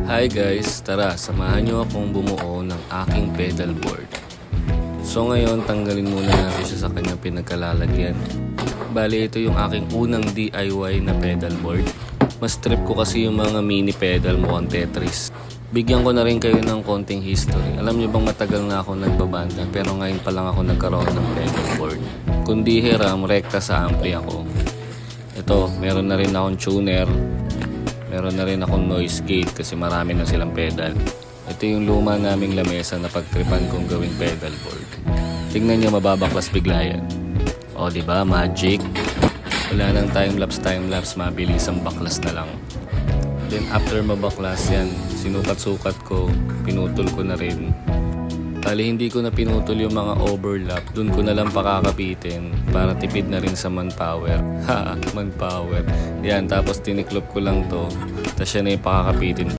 Hi guys, tara samahan nyo akong bumuo ng aking pedal board. So ngayon tanggalin muna natin siya sa kanyang pinagkalalagyan. Bali ito yung aking unang DIY na pedal board. Mas trip ko kasi yung mga mini pedal mukhang Tetris. Bigyan ko na rin kayo ng konting history. Alam nyo bang matagal na ako nagbabanda pero ngayon pa lang ako nagkaroon ng pedal board. Kundi hiram, rekta sa ampli ako. Ito, meron na rin akong tuner. Meron na rin akong noise gate kasi marami na silang pedal. Ito yung luma naming lamesa na pagtripan kong gawing pedal board. Tingnan nyo, mababaklas bigla yan. O diba, magic? Wala nang time-lapse, mabilis ang baklas na lang. Then after mabaklas yan, sinukat-sukat ko, pinutol ko na rin. Bali hindi ko na pinutol yung mga overlap, dun ko na lang pakakapitin para tipid na rin sa manpower. Ha, manpower. Yan, tapos tiniklop ko lang to, tapos yan na yung pakakapitin.